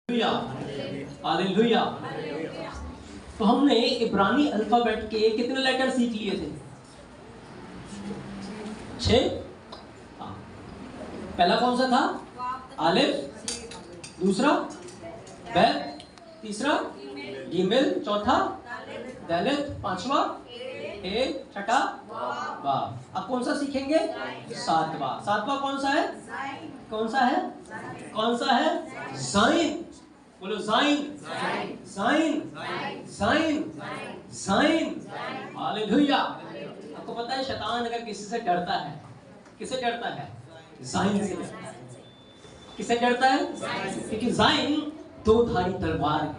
Hallelujah. तो हमने इब्रानी अल्फाबेट के कितने लेटर सीख लिए थे? 6। पहला कौन सा था? आलिफ, दूसरा बैत, तीसरा गिमेल, चौथा दालित, पांचवा हे, छठा वाव। अब कौन सा सीखेंगे? सातवां। सातवां कौन सा है? कौन सा है? कौन सा है? ज़ाइन। बोलो ज़ाइन, ज़ाइन, ज़ाइन, ज़ाइन। हालेलुया। आपको पता है शैतान अगर किसी से डरता है, किससे डरता है? ज़ाइन से डरता है। किससे डरता है? क्योंकि ज़ाइन दो धारी तलवार है।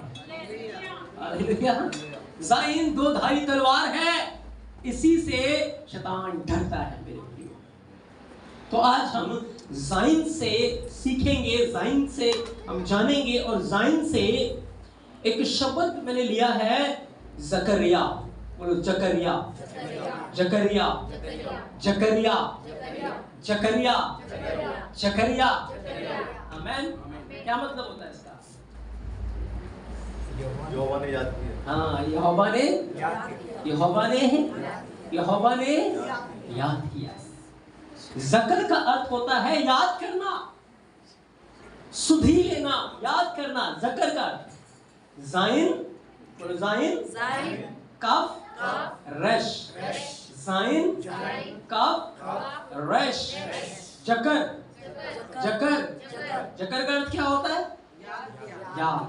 हालेलुया। ज़ाइन दो धारी तलवार है, इसी से शैतान डरता है मेरे प्रियो। तो आज हम ज़ाइन से सीखेंगे, ज़ाइन से हम जानेंगे। और ज़ाइन से एक शब्द मैंने लिया है ज़करिया। बोलो जकरिया, जकरिया, जकरिया, जकरिया, जकरिया। आमीन। क्या मतलब होता है इसका? यहोवा ने याद किया। हाँ, यहोवा ने याद किया। ज़कर का अर्थ होता है याद करना, सुधि लेना, याद करना। ज़कर का ज़ाइन, बोलो ज़ाइन, काफ रश, ज़ाइन काफ रश, जकर, जकर, जकर का अर्थ क्या होता है? याद,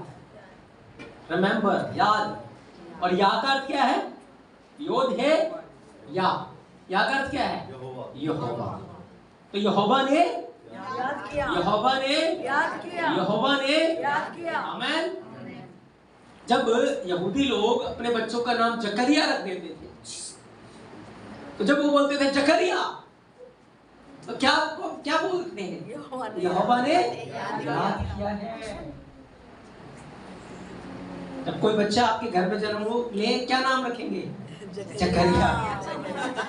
रिमेंबर, याद। और या का अर्थ क्या है? योद है या का अर्थ क्या है? यहोवा। तो यहोवा ने याद किया, यहोवा ने याद किया, यहोवा ने याद किया। आमीन। जब यहूदी लोग अपने बच्चों का नाम जकरिया रख देते थे, तो जब वो बोलते थे जकरिया, तो क्या बोलते हैं? यहोवा ने याद किया है। जब कोई बच्चा आपके घर में जन्म हो ले, क्या नाम रखेंगे? जकरिया।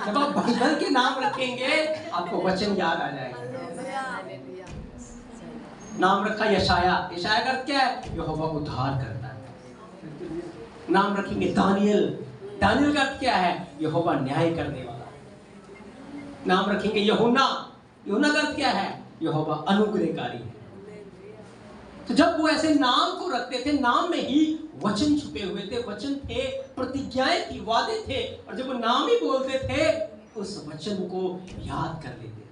जब आप बाइबल के नाम रखेंगे आपको वचन याद आ जाएगा। नाम रखा यशाया। यशाया का अर्थ क्या है? यहोवा उद्धार करता है। नाम रखेंगे दानियल। दानियल का अर्थ क्या है? यहोवा न्याय करने वाला। नाम रखेंगे यूहन्ना। यूहन्ना का अर्थ क्या है? यहोवा अनुग्रहकारी है। तो जब वो ऐसे नाम को रखते थे, नाम में ही वचन छुपे हुए थे, वचन थे, प्रतिज्ञाएं थी, वादे थे। और जब वो नाम ही बोलते थे, उस वचन को याद कर लेते थे।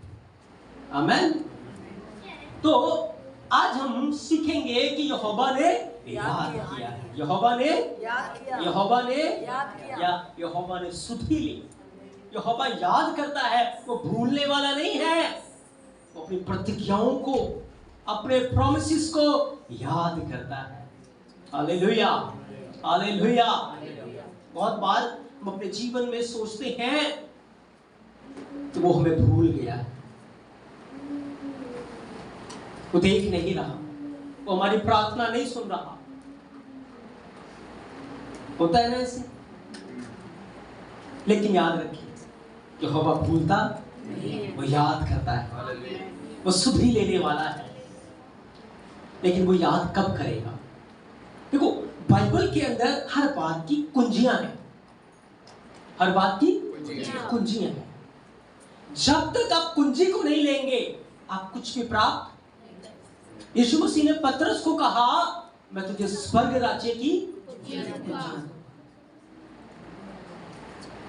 आमीन। तो आज हम सीखेंगे कि यहोवा ने याद किया है। यहोवा ने याद किया, यहोवा ने याद किया, या यहोवा ने सुधि ली। यहोवा याद करता है, वो भूलने वाला नहीं है। वो अपनी प्रतिज्ञाओं को, अपने प्रॉमिसेस को याद करता है। Hallelujah, hallelujah. बहुत बार हम अपने जीवन में सोचते हैं तो वो हमें भूल गया है, वो देख नहीं रहा, वो हमारी प्रार्थना नहीं सुन रहा। होता है ना ऐसे? लेकिन याद रखिए, यहोवा भूलता नहीं, वो याद करता है, वो सुधि लेने वाला है। लेकिन वो याद कब करेगा? देखो, बाइबल के अंदर हर बात की कुंजियां हैं, हर बात की कुंजियां हैं। जब तक आप कुंजी को नहीं लेंगे, आप कुछ भी प्राप्त। यीशु मसीह ने पतरस को कहा, मैं तुझे स्वर्ग राज्य की कुंजियां।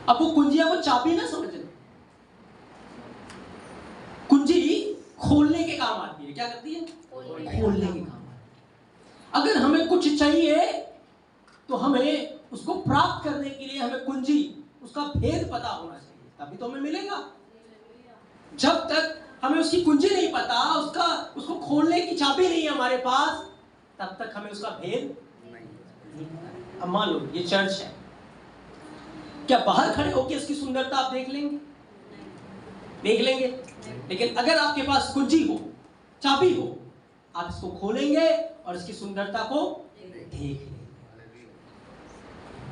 अब वो कुंजियां वो चाबी ना समझना, कुंजी खोलने के काम आती है। क्या करती है? खोलने के काम। अगर हमें कुछ चाहिए तो हमें उसको प्राप्त करने के लिए हमें कुंजी, उसका भेद पता होना चाहिए, तभी तो हमें मिलेगा। जब तक हमें उसकी कुंजी नहीं पता, उसको खोलने की चाबी नहीं है हमारे पास, तब तक हमें उसका भेद नहीं पता। अब मान लो ये चर्च है, क्या बाहर खड़े होकर इसकी सुंदरता आप देख लेंगे? देख लेंगे। लेकिन अगर आपके पास कुंजी हो, चाबी हो, आप इसको खोलेंगे और इसकी सुंदरता को देख लेंगे,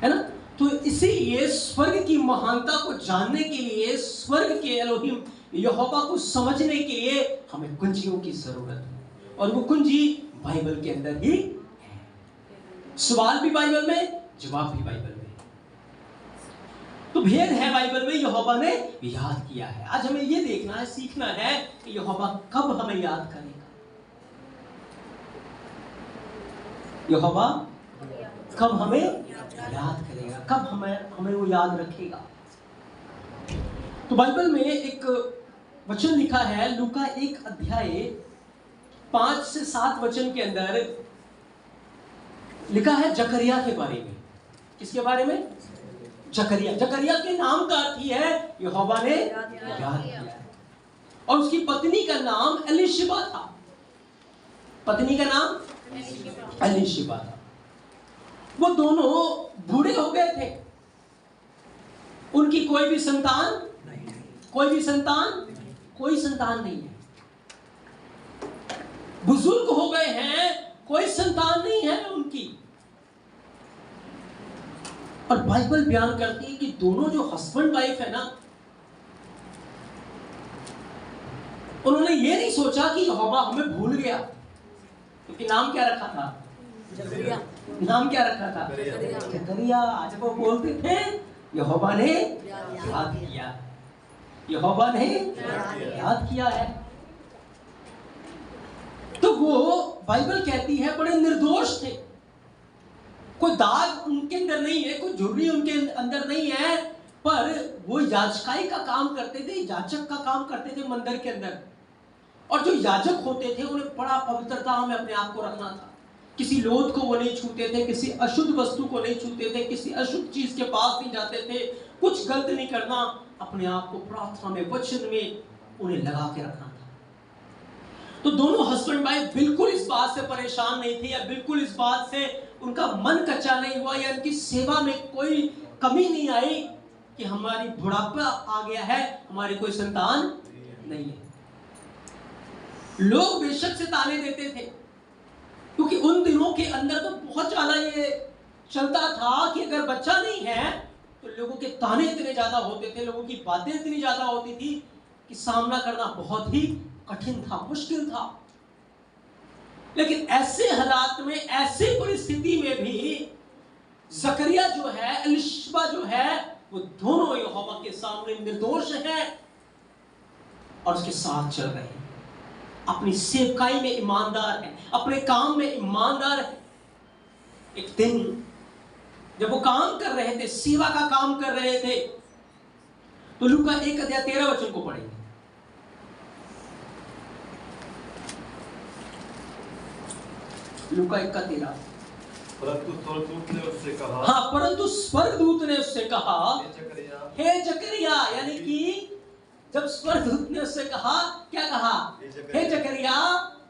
है ना? तो इसीलिए स्वर्ग की महानता को जानने के लिए, स्वर्ग के एलोहिम यहोवा को समझने के लिए हमें कुंजियों की जरूरत है। और वो कुंजी बाइबल के अंदर ही सवाल भी बाइबल में, जवाब भी बाइबल में। तो भेद है बाइबल में, यहोवा ने याद किया है। आज हमें ये देखना है, सीखना है कि यहोवा कब हमें याद करेगा। यहोवा कब हमें याद करेगा, कब हमें वो याद रखेगा। तो बाइबल में एक वचन लिखा है, लूका 1 अध्याय 5 से 7 वचन के अंदर लिखा है जकरिया के बारे में। किसके बारे में? जकरिया। जकरिया के नाम का अर्थ ही है यहोवा ने याद किया है। और उसकी पत्नी का नाम एलिशिबा था। पत्नी का नाम एलिशिबा था। वो दोनों बूढ़े हो गए थे, उनकी कोई भी संतान नहीं है। बुजुर्ग हो गए हैं, कोई संतान नहीं है उनकी। और बाइबल बयान करती है कि दोनों जो हस्बैंड वाइफ है ना, उन्होंने ये नहीं सोचा कि यहोवा हमें भूल गया, क्योंकि नाम क्या रखा था? नाम क्या रखा था? जकरिया। आज वो बोलते थे यहोवा ने याद किया, यहोवा ने याद किया है। तो वो बाइबल कहती है बड़े निर्दोष थे, कोई दाग उनके अंदर नहीं है, कोई झुर्री उनके अंदर नहीं है, पर वो याजकाई का काम करते थे, याजक का काम करते थे मंदिर के अंदर। और जो याजक होते थे उन्हें बड़ा पवित्रता में अपने आप को रखना था। किसी लोथ को वो नहीं छूते थे, किसी अशुद्ध वस्तु को नहीं छूते थे, किसी अशुद्ध चीज के पास नहीं जाते थे, कुछ गलत नहीं करना, अपने आप को प्रार्थना में, वचन में उन्हें लगा के रखना था। तो दोनों हस्बैंड वाइफ बिल्कुल इस बात से परेशान नहीं थे, या बिल्कुल इस बात से उनका मन कच्चा नहीं हुआ, या उनकी सेवा में कोई कमी नहीं आई कि हमारी बुढ़ापा आ गया है, हमारी कोई संतान नहीं है। लोग बेशक से ताने देते थे, क्योंकि उन दिनों के अंदर तो बहुत ज्यादा ये चलता था कि अगर बच्चा नहीं है तो लोगों के ताने इतने ज्यादा होते थे, लोगों की बातें इतनी ज्यादा होती थी कि सामना करना बहुत ही कठिन था, मुश्किल था। लेकिन ऐसे हालात में, ऐसे परिस्थिति में भी जकरिया जो है, एलिशिबा जो है, वो दोनों यहोवा के सामने निर्दोष हैं और उसके साथ चल रहे हैं, अपनी सेवकाई में ईमानदार है, अपने काम में ईमानदार है। एक दिन जब वो काम कर रहे थे, सेवा का काम कर रहे थे, तो लूका 1 अध्याय 13 वचन को पढ़ेंगे। लूका 1 का 13। परंतु स्वर्गदूत ने उससे कहा, हाँ, परंतु स्वर्गदूत ने उससे कहा, हे जकरिया, यानी कि जब स्वर्गदूत ने उससे कहा, क्या कहा? हे जकरिया,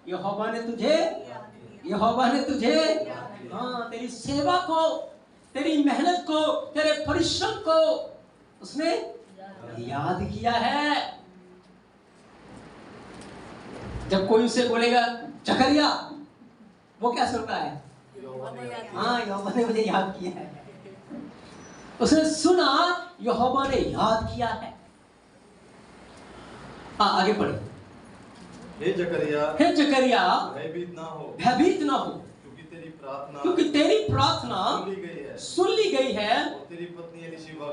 यहोवा ने तुझे हाँ, तेरी सेवा को, तेरी मेहनत को, तेरे परिश्रम को उसने याद किया है। जब कोई उसे बोलेगा जकरिया, वो क्या सुन रहा है? हाँ, यहोवा ने मुझे याद किया है। उसने सुना यहोवा ने याद किया है। हाँ, आगे पढ़े। हे जकरिया, भयभीत ना हो, क्योंकि तेरी प्रार्थना सुन ली गई है। और तेरी पत्नी एलिशिबा,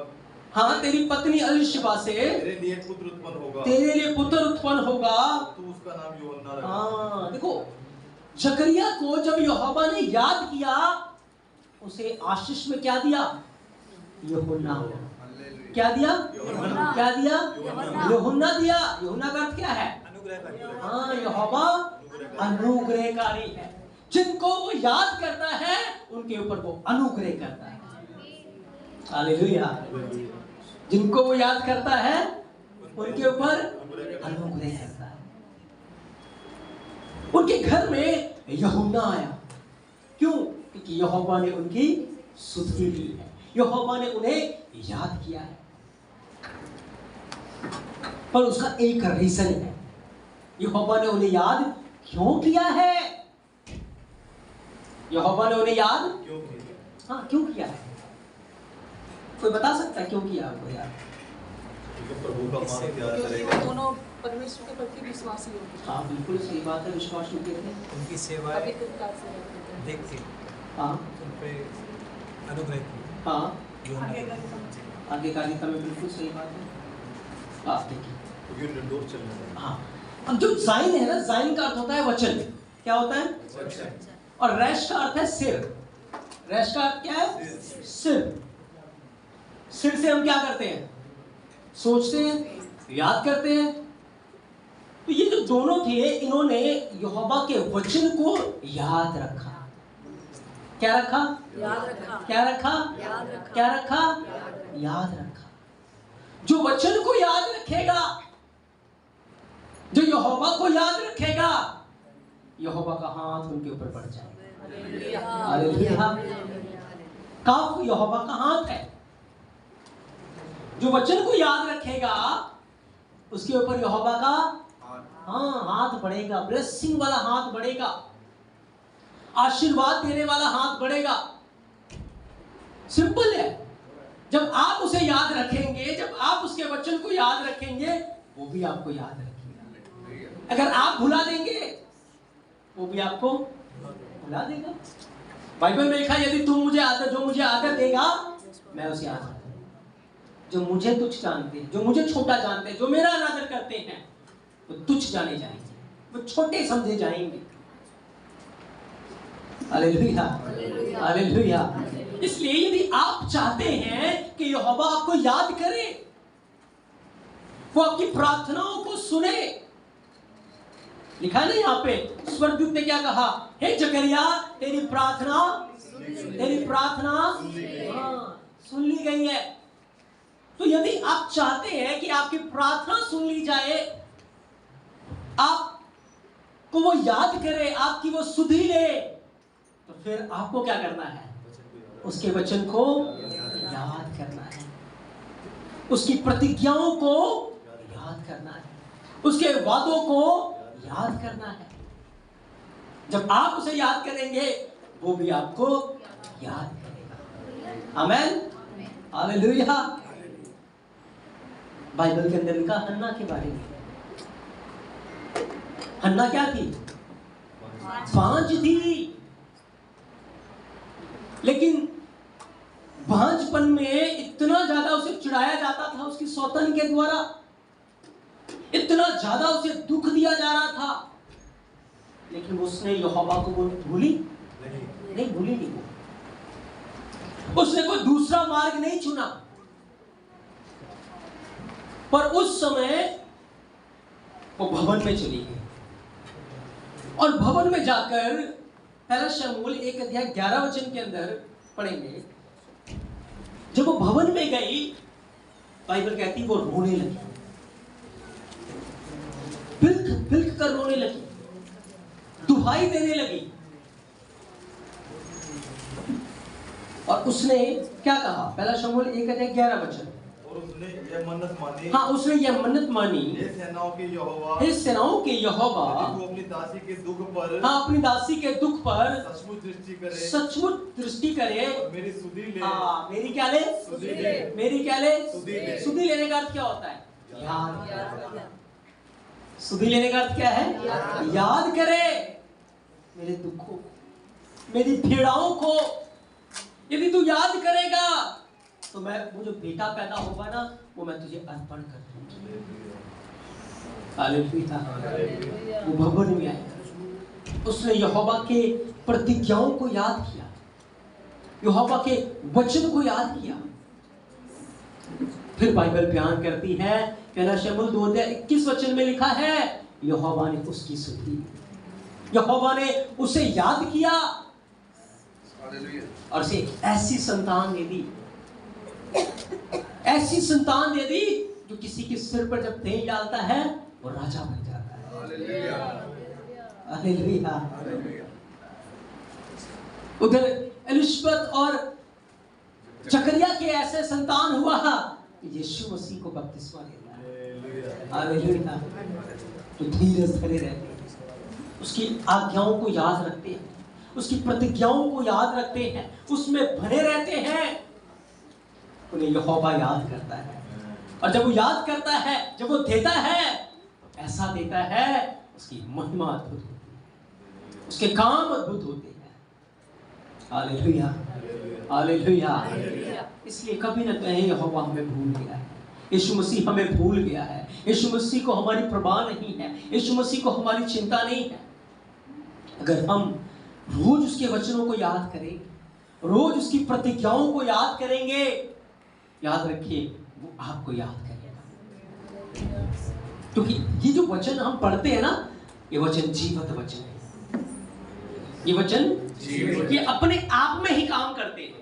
हाँ, तेरी पत्नी एलिशिबा से तेरे लिए पुत्र उत्पन्न होगा, तू उसका नाम यूहन्ना रखना। हाँ, देखो, जकरिया को जब यहोवा ने याद किया, उसे आशीष में क्या दिया? यूहन्ना। क्या दिया? क्या दिया? यूहन्ना दिया। यूहन्ना का अर्थ क्या है? हाँ, यहोवा अनुग्रहकारी है। जिनको वो याद करता है उनके ऊपर वो अनुग्रह करता है। हालेलुया। जिनको वो याद करता है उनके ऊपर अनुग्रह करता है। उनके घर में यूहन्ना आया। क्यों? क्योंकि यहोवा ने उनकी स्तुति की है, यहोवा ने उन्हें याद किया है। पर उसका एक रीजन है, यहोवा ने उन्हें याद क्यों किया है? यहोवा ने उन्हें याद क्यों किया है? कोई बता सकता है क्यों किया आपको याद? प्रभु का मान प्यार करेगा। दोनों परमेश्वर के प्रति विश्वासी होते थे। हाँ, बिल्कुल सही बात है, विश्वास योग्य थे। उनकी सेवा देखते हाँ उन पे अनुग्रह की हाँ, जो आगे है का समझ आगे कार्यता में बिल्कुल सही बात है। आप देखिए, क्योंकि निर्दोष चलने लगा। हाँ, अब जो जाइन है ना, जाइन का अर्थ होता है वचन। क्या होता है? अच्छा, और रैश का अर्थ है सिर। रैश का अर्थ क्या है? सिर। सिर से हम क्या करते हैं? सोचते हैं, याद करते हैं। तो ये जो दोनों थे, इन्होंने यहोवा के वचन को याद रखा। क्या रखा? याद रखा। क्या रखा? याद रखा। क्या रखा? याद रखा। जो वचन को याद रखेगा, जो यहोवा को याद रखेगा, यहोवा का हाथ उनके ऊपर बढ़ जाएगा। हालेलुया। काफ यहोवा का हाथ है। जो वचन को याद रखेगा, उसके ऊपर यहोवा का हाथ बढ़ेगा। ब्लेसिंग वाला हाथ बढ़ेगा, आशीर्वाद देने वाला हाथ बढ़ेगा। सिंपल है। जब आप उसे याद रखेंगे, जब आप उसके वचन को याद रखेंगे, वो भी आपको याद रखेगा। अगर आप भुला देंगे, वो भी आपको भुला देगा। बाइबल में लिखा है, यदि तुम मुझे आदर, जो मुझे आदर देगा, मैं उसे आदर दूंगा। जो मुझे तुच्छ जानते हैं, जो मुझे छोटा जानते हैं, जो मेरा अनादर करते हैं, वो तुच्छ जाने जाएंगे, वो छोटे समझे जाएंगे। Hallelujah, hallelujah. इसलिए यदि आप चाहते हैं कि यहोवा आपको याद करे, वो आपकी प्रार्थनाओं को सुने, लिखा है ना यहाँ पे, स्वर्गदूत ने क्या कहा? हे जकरिया, तेरी प्रार्थना सुन ली गई है। तो यदि आप चाहते हैं कि आपकी प्रार्थना सुन ली जाए, आपको वो याद करे, आपकी वो सुधि ले, तो फिर आपको क्या करना है? उसके वचन को याद करना है, उसकी प्रतिज्ञाओं को याद करना है, उसके वादों को याद करना है। जब आप उसे याद करेंगे, वो भी आपको याद करेगा। आमीन, हालेलुया। बाइबल के अंदर लिखा हन्ना के बारे में। हन्ना क्या थी? भांज थी। लेकिन भांजपन में इतना ज्यादा उसे चिढ़ाया जाता था उसकी सौतन के द्वारा, इतना ज्यादा उसे दुख दिया जा रहा था, लेकिन उसने यहोवा को भूली नहीं, भूली नहीं। उसने कोई दूसरा मार्ग नहीं चुना। पर उस समय वो भवन में चली गई, और भवन में जाकर पहला शमूएल 1:11 के अंदर पढ़ेंगे। जब वो भवन में गई, बाइबल कहती वो रोने लगी, बिल्क बिल्क कर रोने लगी, दुहाई देने लगी। और उसने क्या कहा? पहला शमूएल 1:11। और उसने यह मन्नत मानी। हाँ, उसने यह मन्नत मानी, हे सेनाओं के यहोवा, हे सेनाओं के यहोवा, तू अपनी दासी के दुख पर, हाँ, अपनी दासी के दुख पर सचमुच दृष्टि करे, सचमुच दृष्टि करे। और मेरी सुधि ले। हाँ, मेरी क्या ले? सुधि ले। मेरी क्या ले? सुधि ले। सुधि लेने का अर्थ क्या होता है? याद। सुधि लेने का अर्थ क्या है? याद करे मेरे दुखों, मेरी पीड़ाओं को। यदि तू याद करेगा, तो मैं, वो जो बेटा पैदा होगा ना, वो मैं तुझे अर्पण कर दूंगी। हालेलुया। वो भवन में आया, उसने यहोवा के प्रतिज्ञाओं को याद किया, यहोवा के वचन को याद किया। फिर बाइबल बयान करती है, पहला शमूएल 2:21 में लिखा है, यहोवा ने उसकी सुधी, यहोवा ने उसे याद किया, और उसे ऐसी संतान दे दी, ऐसी संतान दे दी जो किसी के सिर पर जब तेल डालता है, वो राजा बन जाता है। हालेलुया। उधर एलिशबत और जकरिया के ऐसे संतान हुआ, यीशु मसीह को बपतिस्मा देता है। हालेलुया। तो धीरज धरे रहते हैं, उसकी आज्ञाओं को याद रखते हैं, उसकी प्रतिज्ञाओं को याद रखते हैं, उसमें बने रहते हैं, उन्हें यहोवा याद करता है। और जब वो याद करता है, जब वो देता है, ऐसा देता है, उसकी महिमा अद्भुत होती है, उसके काम अद्भुत होते हैं। Hallelujah, hallelujah. इसलिए कभी न कहें यहोवा हमें भूल गया है, यीशु मसीह हमें भूल गया है, यीशु मसीह को हमारी परवाह नहीं है, यीशु मसीह को हमारी चिंता नहीं है। अगर हम रोज उसके वचनों को याद करेंगे, रोज उसकी प्रतिज्ञाओं को याद करेंगे, याद रखिए वो आपको याद करेगा। क्योंकि ये जो वचन हम पढ़ते हैं ना, ये वचन जीवंत वचन है। ये वचन ये अपने आप में ही काम करते हैं।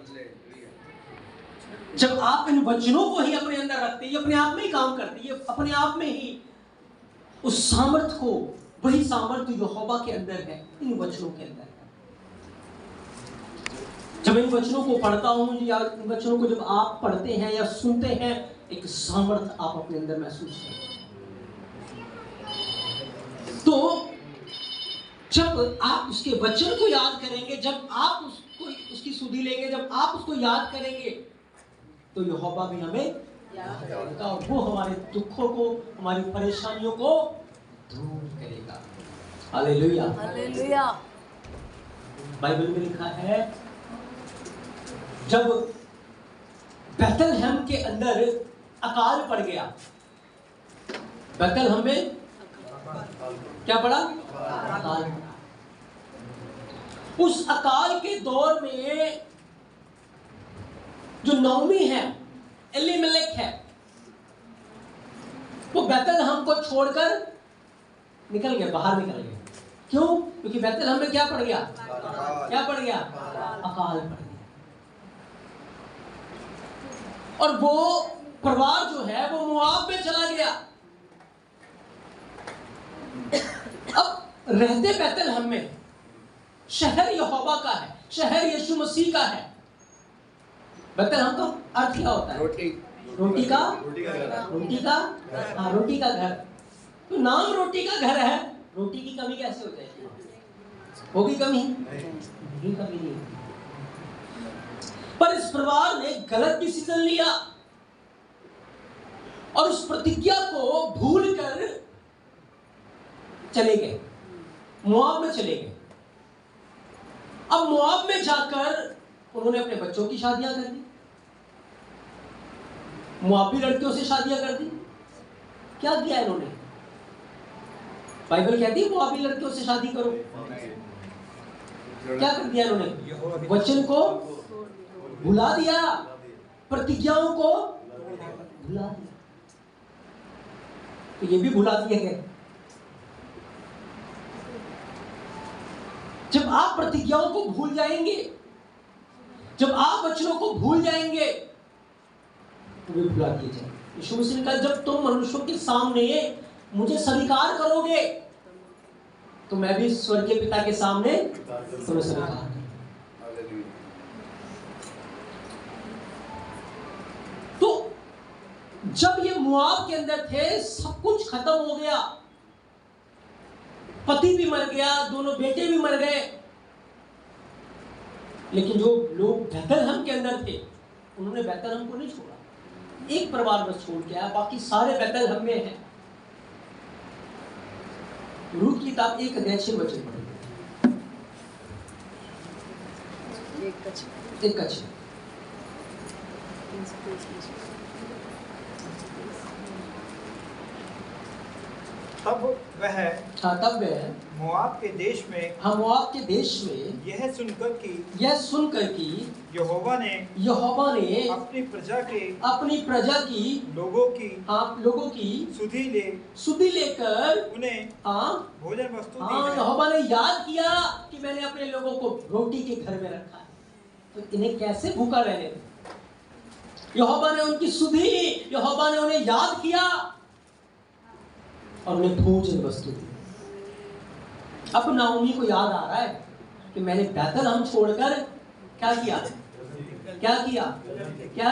जब आप इन वचनों को ही अपने अंदर रखते हैं, ये अपने आप में ही काम करते हैं, ये अपने आप में ही उस सामर्थ को, वही सामर्थ यहोवा के अंदर है, इन वचनों के अंदर है। जब इन वचनों को पढ़ता हूं या इन वचनों को जब आप पढ़ते हैं या सुनते हैं, एक सामर्थ आप अपने अंदर महसूस करते हैं। तो जब आप उसके वचन को याद करेंगे, जब आप उसको उसकी सुधि लेंगे, जब आप उसको याद करेंगे, तो यहोवा भी हमें याद करेगा और वो हमारे दुखों को, हमारी परेशानियों को दूर करेगा। Hallelujah, hallelujah. बाइबल में लिखा है, जब बैतलहम के अंदर अकाल पड़ गया, बैतलहम में क्या पड़ा? अकाल पड़ा। उस अकाल के दौर में जो नौमी है, एलीमेलेक है, वो बैतलहम को छोड़कर निकल गए, बाहर निकल गए। क्यों? क्योंकि बैतलहम में क्या पड़ गया? क्या पड़ गया? अकाल पड़ गया। और वो परिवार जो है वो मोआब में चला गया। अब रहते बैतलहम में, शहर यहोवा का है, शहर यीशु मसीह का है। बैतलहम का अर्थ क्या होता है? रोटी का हाँ, रोटी का घर। तो नाम रोटी का घर है, रोटी की कमी कैसे हो जाएगी? होगी कमी? नहीं, कमी नहीं। पर इस परिवार ने गलत डिसीजन लिया और उस प्रतिज्ञा को भूल कर चले गए, मोआब में चले गए। अब मोआब में जाकर उन्होंने अपने बच्चों की शादियां कर दी, मोआबी लड़कियों से शादियां कर दी। क्या किया इन्होंने? बाइबल कहती है मोआबी लड़कियों से शादी करो। क्या कर दिया इन्होंने? वचन को भुला दिया, प्रतिज्ञाओं को भुला दिया। तो ये भी भुला दिए गए। जब आप प्रतिज्ञाओं को भूल जाएंगे, जब आप वचनों को भूल जाएंगे, तो वे भुला दिए जाएंगे। यीशु मसीह ने कहा, जब तुम मनुष्यों के सामने मुझे स्वीकार करोगे, तो मैं भी स्वर्गीय पिता के सामने तुम्हें स्वीकार करूंगा। तो जब ये मोआब के अंदर थे, सब कुछ खत्म हो गया, पति भी मर गया, दोनों बेटे भी मर गए, लेकिन जो लोग बैतलहम के अंदर थे, उन्होंने बैतलहम को नहीं छोड़ा। एक परिवार बस छोड़ के आया, बाकी सारे बैतलहम में हैं। रूत की किताब 1:6 वचन पढ़ेंगे। 1:6। तब वह मोआब के देश में, मोआब के देश में यह सुनकर कि यहोवा ने अपनी प्रजा की लोगों की सुधि लेकर उन्हें भोजन वस्तु दी है। यहोवा ने याद किया कि मैंने अपने लोगों को रोटी के घर में रखा है, तो इन्हें कैसे भूखा रहने दें? यहोवा ने उनकी सुधि, यहोवा ने उन्हें याद किया और उन्हें भोजन वस्तु दी। अब नाओमी को याद आ रहा है कि मैंने बैतलहम छोड़कर क्या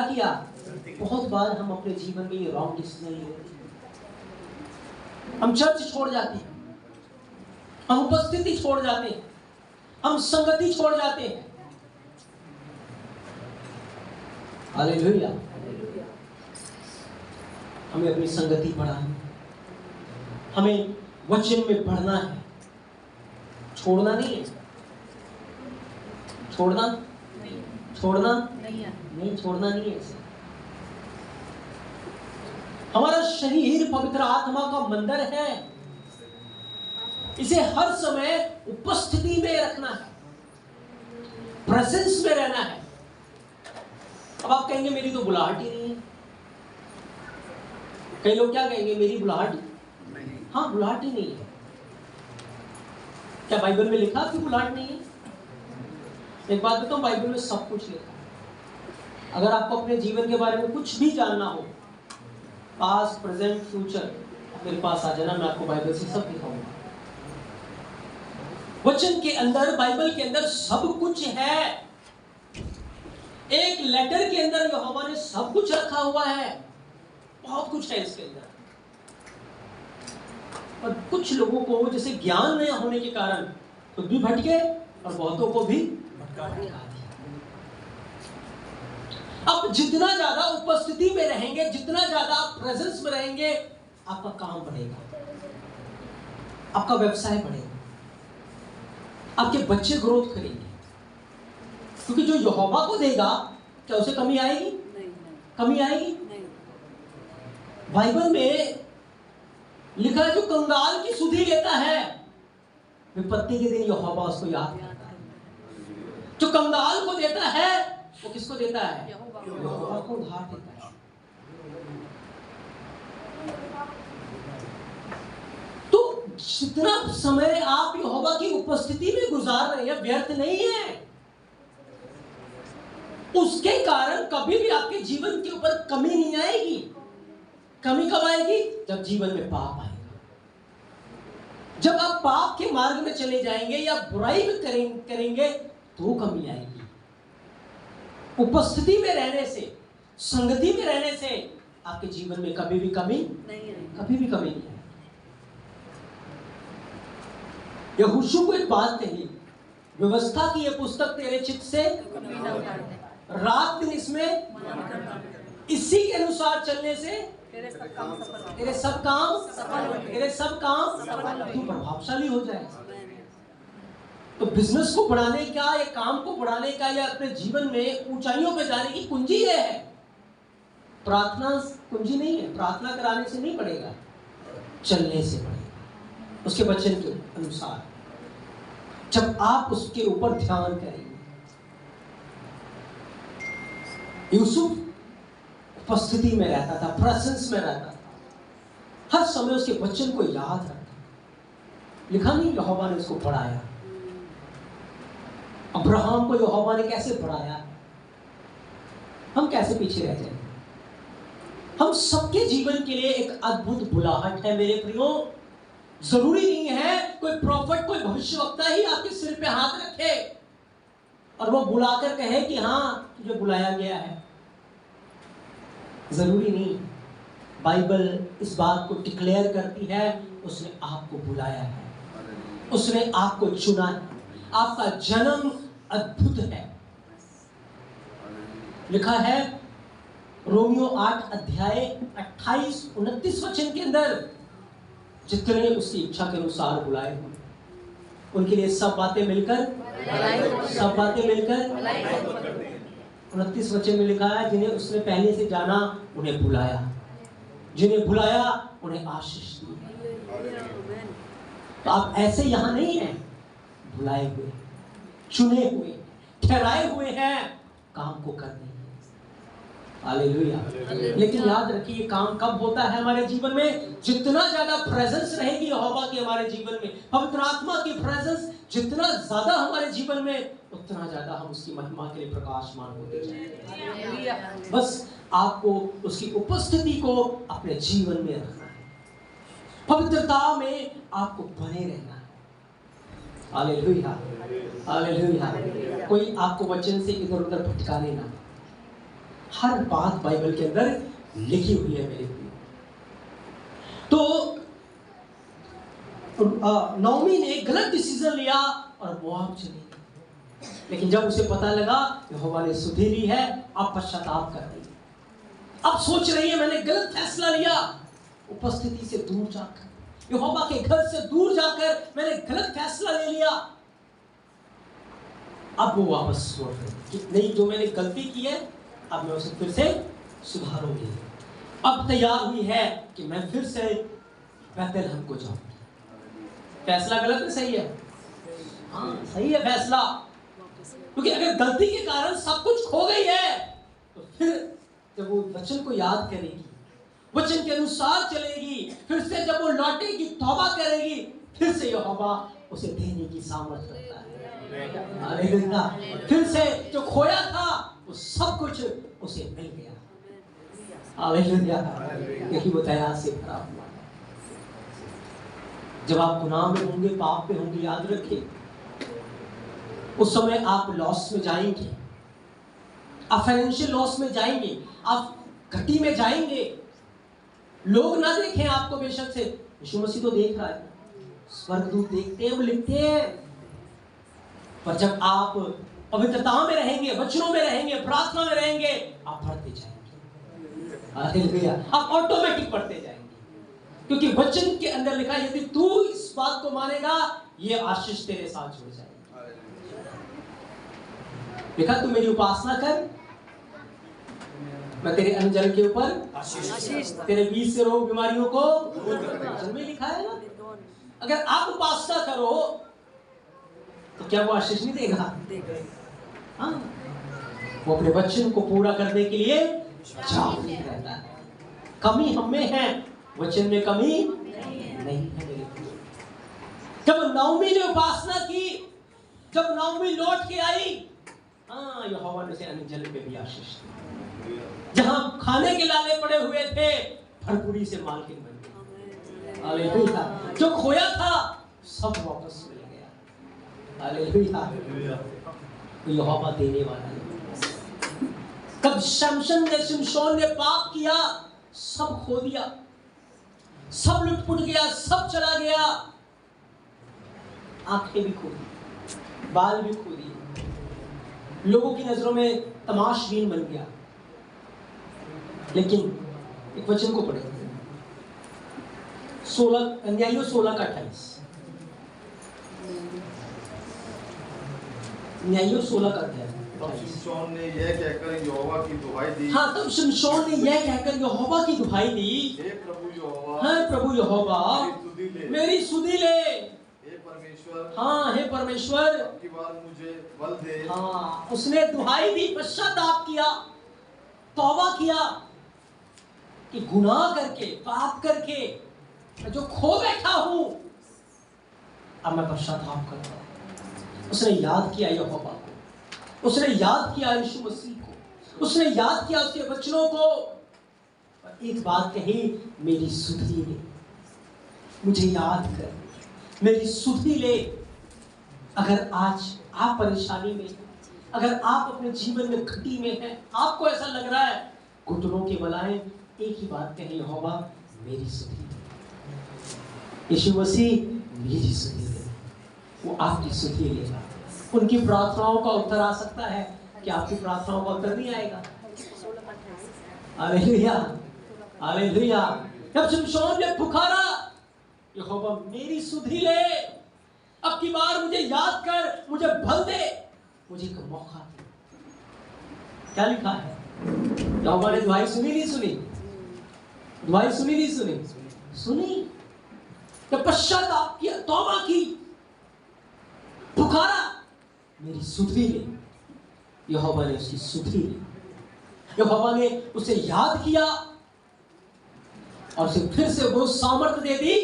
किया। बहुत बार हम अपने जीवन में ये रॉन्ग डिसीजन ले लेते हैं। हम चर्च छोड़ जाते हैं, हम उपस्थिति छोड़ जाते हैं, हम संगति छोड़ जाते हैं। हालेलुया। हमें अपनी संगति बढ़ानी, हमें वचन में बढ़ना है, छोड़ना नहीं है। छोड़ना छोड़ना नहीं है। नहीं, छोड़ना नहीं है इसे। हमारा शरीर पवित्र आत्मा का मंदिर है, इसे हर समय उपस्थिति में रखना है, प्रेजेंस में रहना है। अब आप कहेंगे मेरी तो बुलाहट ही नहीं है। कई लोग क्या कहेंगे, मेरी बुलाहट नहीं। हाँ, बुलाहट ही नहीं है। क्या बाइबल में लिखा कि बुलाहट नहीं है? एक बात बताऊं, बाइबल में सब कुछ लिखा है। अगर आपको अपने जीवन के बारे में कुछ भी जानना हो, पास्ट, प्रेजेंट, फ्यूचर, मेरे पास आ जाना, मैं आपको बाइबल से सब दिखाऊंगा। वचन के अंदर, बाइबल के अंदर सब कुछ है। एक लेटर के अंदर यहोवा ने सब कुछ रखा हुआ है, बहुत कुछ है इसके अंदर। और कुछ लोगों को जैसे ज्ञान नहीं होने के कारण खुद भी भटके और बहुतों को भी भटका दिया। अब जितना ज्यादा उपस्थिति में रहेंगे, जितना ज्यादा आप प्रेजेंस में रहेंगे, आपका काम बढ़ेगा, आपका व्यवसाय बढ़ेगा, आपके बच्चे ग्रोथ करेंगे। क्योंकि जो यहोवा को देगा, क्या उसे कमी आएगी? नहीं। कमी आएगी? नहीं। बाइबल में लिखा है, जो कंगाल की सुधि लेता है, विपत्ति के दिन यहोवा उसको याद करता है। जो कंगाल को देता है, वो किसको देता है? यहोवा को उधार देता है। तो जितना समय आप यहोवा की उपस्थिति में गुजार रहे हैं, व्यर्थ नहीं है। उसके कारण कभी भी आपके जीवन के ऊपर कमी नहीं आएगी। कमी कब आएगी? जब जीवन में पाप आएगा। जब आप पाप के मार्ग में चले जाएंगे या बुराई में करेंगे तो कमी आएगी। उपस्थिति में रहने से, संगति में रहने से आपके जीवन में कभी भी कमी नहीं, कभी भी कमी नहीं है। यहोशू को एक बात कही, व्यवस्था की यह पुस्तक तेरे चित्त से रात दिन इसमें इसी के अनुसार चलने से तेरे सब काम तू प्रभावशाली हो जाए। तो बिजनेस को बढ़ाने का या काम को बढ़ाने का या अपने जीवन में ऊंचाइयों पे जाने की कुंजी ये है। प्रार्थना कुंजी नहीं है। प्रार्थना कराने से नहीं बढ़ेगा, चलने से बढ़ेगा, उसके वचन के अनुसार। जब आप उसके ऊपर ध्यान करेंगे। यूसुफ उपस्थिति में रहता था, प्रेजेंस में रहता था, हर समय उसके वचन को याद रखा। लिखा नहीं, यहोवा ने उसको पढ़ाया। अब्राहम को यहोवा ने कैसे पढ़ाया? हम कैसे पीछे रह जाएंगे? हम सबके जीवन के लिए एक अद्भुत बुलाहट है मेरे प्रियो। जरूरी नहीं है कोई प्रॉफिट, कोई भविष्यवक्ता ही आपके सिर पे हाथ रखे और वो बुलाकर कहे कि हाँ तुझे बुलाया गया है। जरूरी नहीं। बाइबल इस बात को डिक्लेयर करती है, उसने आपको बुलाया है, उसने आपको चुना है। आपका जन्म अद्भुत है। लिखा है रोमियो 8 अध्याय 28-29 वचन के अंदर, जितने उसकी इच्छा के अनुसार बुलाए हुए उनके लिए सब बातें मिलकर 29 वचन में लिखा है, जिन्हें उसने पहले से जाना उन्हें बुलाया, जिन्हें बुलाया उन्हें आशीष दी। तो आप ऐसे यहां नहीं हैं, बुलाए हुए, चुने हुए, ठहराए हुए हैं काम को करने। हालेलुया। लेकिन याद रखिए, काम कब होता है हमारे जीवन में? जितना ज्यादा प्रेजेंस रहेगी यहोवा की हमारे जीवन में, पवित्र आत्मा की प्रेजेंस जितना ज्यादा हमारे जीवन में, उतना ज्यादा हम उसकी महिमा के लिए प्रकाशमान होते जाएंगे। बस आपको उसकी उपस्थिति को अपने जीवन में रखना है, पवित्रता में आपको बने रहना है। Hallelujah, hallelujah. कोई आपको वचन से इधर उधर भटकाने ना। हर बात बाइबल के अंदर लिखी हुई है मेरे प्रिय। तो नौमी ने गलत डिसीजन लिया और मोआब चली गई, लेकिन जब उसे पता लगा यहोवा ने सुधि ली है, अब पश्चाताप कर रही है, अब सोच रही है मैंने गलत फैसला लिया। उपस्थिति से दूर जाकर, यहोवा के घर से दूर जाकर मैंने गलत फैसला ले लिया। अब वो वापस लौट गए कि नहीं, जो मैंने गलती की है अब मैं उसे फिर से सुधारूंगी। अब तैयार हुई है कि मैं फिर से बैतलहम को जाऊं। फैसला गलत है, सही है? हाँ, सही है फैसला। क्योंकि अगर गलती के कारण सब कुछ खो गई है तो फिर जब वो वचन को याद करेगी, वचन के अनुसार चलेगी, फिर से जब वो लौटेगी, तौबा करेगी, फिर से यहोवा उसे देने की सामर्थ्य रखता है। हालेलुया। फिर से जो खोया था वो सब कुछ उसे मिल गया। हालेलुया। क्योंकि वो दया से भरा हुआ है। जब आप गुनाह में होंगे, पाप में होंगे, याद रखिए उस समय आप लॉस में जाएंगे, आप फाइनेंशियल लॉस में जाएंगे, आप घटी में जाएंगे। लोग ना देखें आपको बेशक से, यीशु मसीह तो देख रहा है, स्वर्गदूत देखते हैं, वो लिखते हैं। पर जब आप पवित्रता में रहेंगे, वचनों में रहेंगे, प्रार्थना में रहेंगे, आप बढ़ते जाएंगे। हालेलुया। आप ऑटोमेटिक बढ़ते जाएंगे, क्योंकि वचन के अंदर लिखा है, यदि तू इस बात को मानेगा, ये आशीष तेरे साथ जुड़ जाएगी। लिखा, तू मेरी उपासना कर, मैं तेरे अन्न के ऊपर आशीष, तेरे बीच से रोग बीमारियों को वचन में लिखा है ना। अगर आप उपासना करो तो क्या वो आशीष नहीं देगा? हाँ, वो अपने वचन को पूरा करने के लिए जागरूक रहता है। कमी हम में है, वचन में कमी नहीं है। जब नाओमी ने उपासना की, जब नाओमी लौट के आई, हाँ, यहोवा ने उसे अन्न जल पे भी आशीष दी। जहां खाने के लाले पड़े हुए थे, भरपूरी से मालकिन बन गई। हालेलुया। जो खोया था सब वापस मिल गया। हालेलुया। यहोवा देने वाला है। तब शिमशोन ने पाप किया, सब खो दिया, सब लुटपुट गया, सब चला गया। आंखें भी खो दी, बाल भी खो दिए, लोगों की नजरों में तमाशबीन बन गया। लेकिन एक वचन को पढ़े, 16 16 का 28, न्यायों 16 का 28। तब शिमशोन ने यह कहकर यहोवा की दुहाई दी। हाँ, तब शिमशोन ने यह कहकर यहोवा की दुहाई दी, हे प्रभु यहोवा, हाँ प्रभु यहोवा, मेरी सुधि ले। हे परमेश्वर, हाँ, हे परमेश्वर, अब की बार मुझे बल दे। हाँ, उसने दुहाई दी, पश्चाताप किया, तौबा किया कि गुनाह करके, पाप करके मैं जो खो बैठा हूं, अब मैं पश्चाताप करता हूं। उसने याद किया यहोवा को, उसने याद किया यीशु मसीह को, उसने याद किया उसके वचनों को, और एक बात कही, मेरी सुधि ले, मुझे याद कर, मेरी सुधि ले। अगर आज आप परेशानी में, अगर आप अपने जीवन में घटी में हैं, आपको ऐसा लग रहा है घुटनों के बलाएं, एक ही बात कहे, यहोवा मेरी सुधि ले। यीशु मसीह मेरी सुधि ले, वो आपकी सुधि लेगा। उनकी प्रार्थनाओं का उत्तर आ सकता है कि आपकी प्रार्थनाओं का उत्तर नहीं आएगा। Hallelujah, hallelujah. जब शिमशोन ने पुकारा, यहोवा मेरी सुधि ले, अब की बार मुझे याद कर, मुझे बल दे, मुझे एक मौका दे। क्या लिखा है? यहोवा ने दुआई सुनी नहीं सुनी? दुआई सुनी नहीं सुनी? सुनी। जब पश्चाताप किया, तौबा की, पुकारा, मेरी सुधि ले, यहोवा ने उसकी सुधि ली। यहोवा ने उसे याद किया और उसे फिर से वो सामर्थ्य दे दी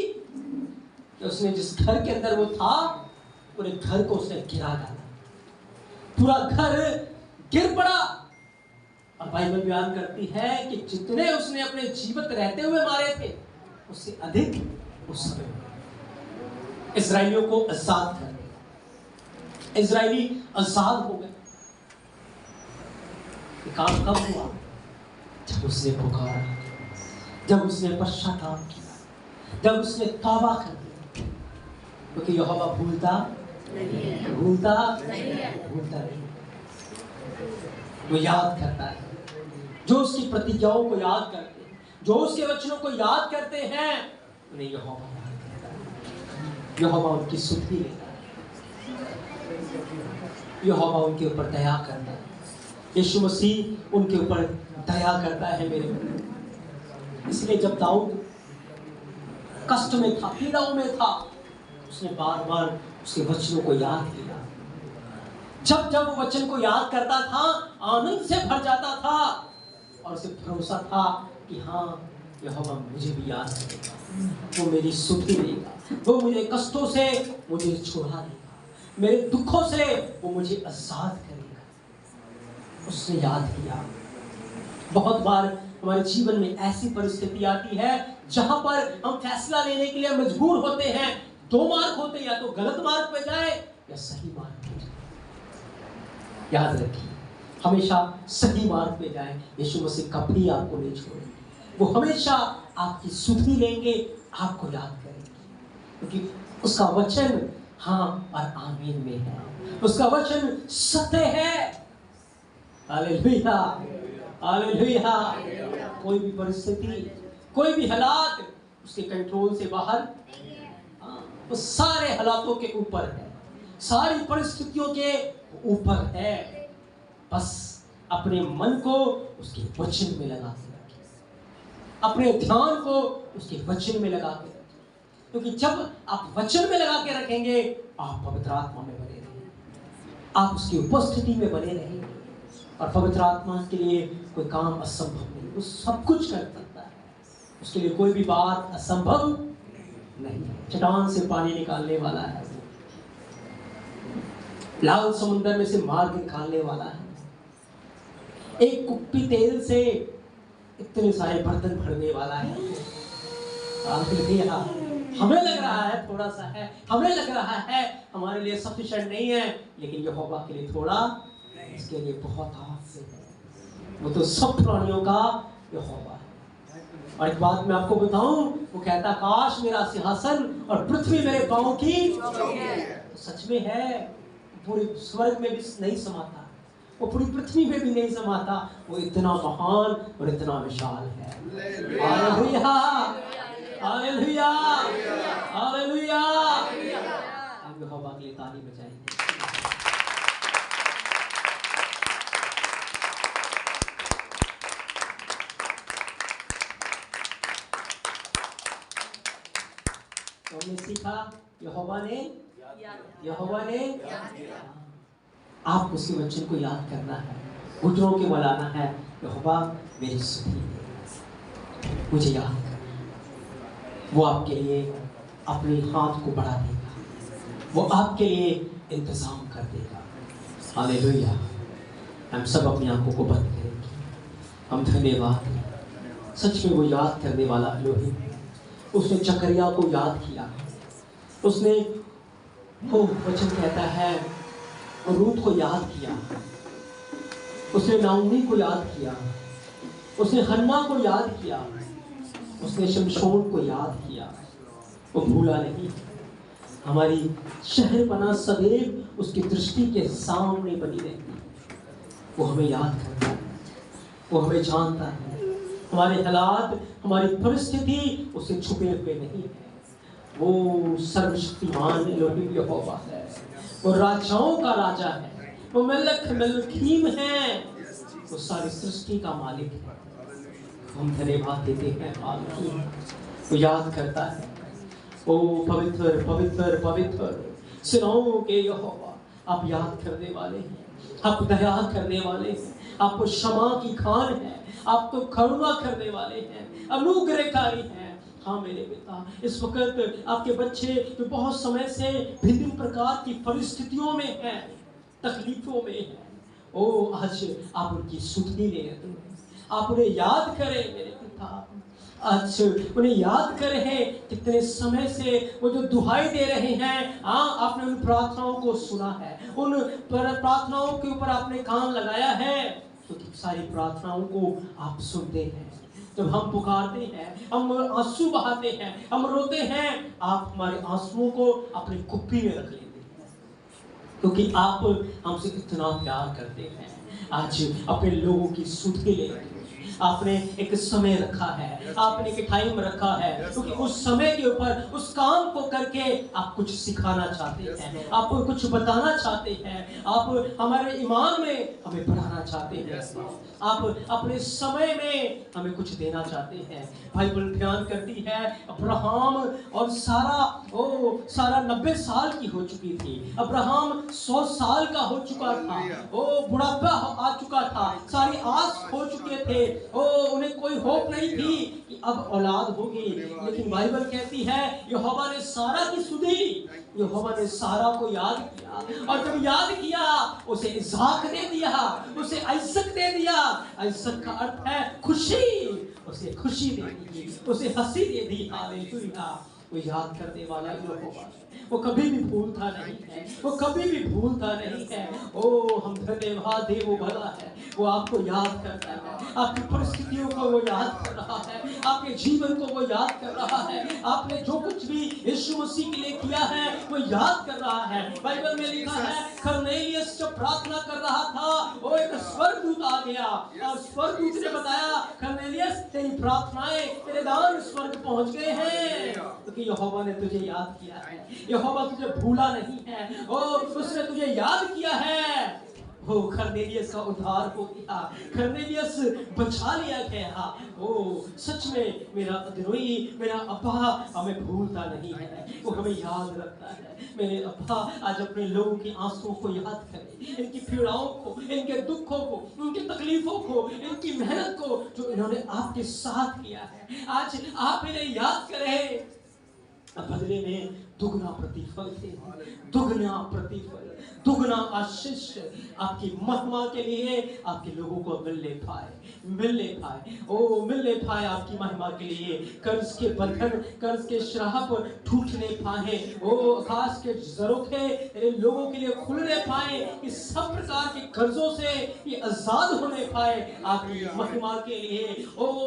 कि उसने जिस घर के अंदर वो था, पूरे घर को उसने गिरा डाला, पूरा घर गिर पड़ा। और बाइबल बयान करती है कि जितने उसने अपने जीवित रहते हुए मारे थे, उससे अधिक उस समय इस्राएलियों को आजाद कर दिया। इस्राएली आजाद हो गए। काम कब हुआ? जब उसने पुकारा, जब उसने पश्चाताप किया, जब उसने तौबा कर दिया। क्योंकि यहोवा भूलता नहीं, वो याद करता है। जो उसकी प्रतिज्ञाओं को याद करते हैं, जो उसके वचनों को याद करते हैं, उन्हें यहोवा याद करता है। यहोवा उनकी सुधि लेता है। यहोवा उनके ऊपर दया करता है। यीशु मसीह उनके ऊपर दया करता है मेरे भाई। इसलिए जब दाऊद कष्ट में था, पीड़ाओं में था, उसने बार बार उसके वचनों को याद किया। जब जब वो वचन को याद करता था, आनंद से भर जाता था और उसे भरोसा था कि हाँ, यहोवा मुझे भी याद करेगा, वो मेरी सुधि लेगा, वो मुझे कष्टों से मुझे छुड़ा देगा, मेरे दुखों से वो मुझे आजाद करेगा। उसने याद किया। बहुत बार हमारे जीवन में ऐसी परिस्थिति आती है जहां पर हम फैसला लेने के लिए मजबूर होते हैं। दो मार्ग होते हैं, या तो गलत मार्ग पे जाए या सही मार्ग पे जाए। याद रखिए, हमेशा सही मार्ग पे जाए। यीशु मसीह कभी आपको नहीं छोड़ेंगे, वो हमेशा आपकी सुधि लेंगे, आपको याद करेंगे, क्योंकि उसका वचन हाँ और आमीन में है। उसका वचन सत्य है। Hallelujah, hallelujah. कोई भी परिस्थिति, कोई भी हालात उसके कंट्रोल से बाहर, वो सारे हालातों के ऊपर है, सारी परिस्थितियों के ऊपर है। बस अपने मन को उसके वचन में लगा के रखें, अपने ध्यान को उसके वचन में लगा के रखें, क्योंकि जब आप वचन में लगा के रखेंगे, आप पवित्र आत्मा में बने रहेंगे, आप उसकी उपस्थिति में बने रहेंगे। और पवित्र आत्मा के लिए कोई काम असंभव नहीं, वो सब कुछ कर सकता है। उसके लिए कोई भी बात असंभव नहीं है। चट्टान से पानी निकालने वाला है, लाल समुद्र में से मार्ग निकालने वाला है, एक कुप्पी तेल से इतने सारे बर्तन भरने वाला है। हमें लग रहा है थोड़ा सा है, हमें लग रहा है हमारे लिए सफिशिएंट नहीं है, लेकिन यहोवा के लिए थोड़ा, इसके लिए बहुत हाथ से है। वो तो सब प्राणियों का यहोवा है। और एक बात मैं आपको बताऊं, वो कहता काश मेरा सिंहासन और पृथ्वी मेरे पांव की, तो सच में है। पूरे स्वर्ग में भी नहीं समाता, वो पूरी पृथ्वी में भी नहीं समाता, वो इतना महान और इतना विशाल है। Hallelujah, hallelujah, hallelujah. हम यहोवा के लिए ताली बजाएंगे। तो हमने सीखा यहोवा ने आप उसके वचन को याद करना है, घुटनों के बल आना है। यहोवा मेरी सुधि मुझे याद कर। वो आपके लिए अपने हाथ को बढ़ा देगा, वो आपके लिए इंतजाम कर देगा। हालेलुया। हम सब अपनी आंखों को बंद करेंगे। हम धन्यवाद, सच में वो याद करने वाला एलोहिम है। उसने जकरिया को याद किया, उसने वो वचन कहता है रूत को याद किया, उसने नाओमी को याद किया, उसने हन्ना को याद किया, उसने शमशोन को याद किया। वो भूला नहीं। हमारी शहरपनाह सदैव उसकी दृष्टि के सामने बनी रहती है। वो हमें याद करता है, वो हमें जानता है। हमारे हालात, हमारी परिस्थिति उससे छुपे हुए नहीं है। वो सर्वशक्तिमान एलोहिम यहोवा है, वो राजाओं का राजा है, वो मलक मलकीम है, वो सारी सृष्टि का मालिक है। हम धन्यवाद देते हैं। वो याद करता है, ओ पवित्र पवित्र पवित्र सेनाओं के यहोवा, आप याद करने वाले हैं, आप दया करने वाले हैं, आपको क्षमा की खान है, आप तो करुणा करने वाले हैं, अनुग्रहकारी हैं। हाँ मेरे पिता, इस वक्त आपके बच्चे जो बहुत समय से भिन्न प्रकार की परिस्थितियों में हैं, तकलीफों में हैं, ओ आज आप उनकी सुधि ले रहे हैं। आप उन्हें याद करें मेरे पिता, आज उन्हें याद करें कितने समय से वो जो दुहाई दे रहे हैं। हाँ, आपने उन प्रार्थनाओं को सुना है, उन प्रार्थनाओं के ऊपर आपने कान लगाया है, क्योंकि सारी प्रार्थनाओं को आप सुनते हैं। जब हम पुकारते हैं, हम आंसू बहाते हैं, हम रोते हैं, आप हमारे आंसुओं को अपनी कुप्पी में रख लेते हैं, क्योंकि आप हमसे इतना प्यार करते हैं। आज अपने लोगों की सुधि ले रहे हैं, आपने एक समय रखा है, आपने एक टाइम रखा है, क्योंकि उस समय के ऊपर उस काम को करके आप कुछ सिखाना चाहते हैं, आप कुछ बताना चाहते हैं, आप हमारे ईमान में हमें बढ़ाना चाहते हैं, आप अपने समय में हमें कुछ देना चाहते हैं। बाइबल बयान करती है अब्राहम और सारा 90 साल की हो चुकी थी, अब्राहम 100 साल का हो चुका था, बुढ़ापा आ चुका था, सारी आस हो चुके थे, उन्हें कोई होप नहीं थी कि अब औलाद होगी। लेकिन बाइबल कहती है यहोवा ने सारा की सुधी, यहोवा ने सारा को याद किया, और जब याद किया उसे इसहाक दे दिया, उसे आइसक दे दिया। आइसक का अर्थ है खुशी, उसे खुशी दे दी, उसे हंसी दे दी। हालेलुया। वो याद करने वाला यहोवा है, वो कभी भी भूलता नहीं है, वो कभी भी भूलता नहीं है। हम धन्यवाद दे, वो भला है, वो आपको याद करता है, आपकी परिस्थितियों को वो याद कर रहा है, आपके जीवन को वो याद कर रहा है, आपने जो कुछ भी यीशु मसीह के लिए किया है वो याद कर रहा है। बाइबल में लिखा है कर्नेलियस जब प्रार्थना कर रहा था, वो एक स्वर्गदूत आ गया और स्वर्गदूत ने बताया कर्नेलियस तेरी प्रार्थनाएं, तेरे दान स्वर्ग पहुंच गए हैं, क्योंकि यहोवा ने तुझे याद किया है, यहोवा तुझे भूला नहीं है, उसने तुझे याद किया है। कर्नेलियस का उद्धार हो गया, कर्नेलियस बचा लिया गया। सच में मेरा अदनोई, मेरा अब्बा हमें भूलता नहीं है, वो हमें याद रखता है। मेरे अब्बा आज अपने लोगों की आंसुओं को याद करें, इनकी पीड़ाओं को, इनके दुखों को, इनकी तकलीफों को, इनकी मेहनत को जो इन्होंने आपके साथ किया है, आज आप इन्हें याद करें। बदले में दुगना प्रतिफल थे, दुगना प्रतिफल, दुगना आशीष आपकी महिमा के लिए आपके लोगों को मिलने पाए आपकी महिमा के लिए। कर्ज के बंधन, कर्ज के श्राप टूटने पाए, आकाश के झरोखे लोगों के लिए खुलने पाए, इस सब प्रकार के कर्जों से ये आजाद होने पाए आपकी महिमा के लिए।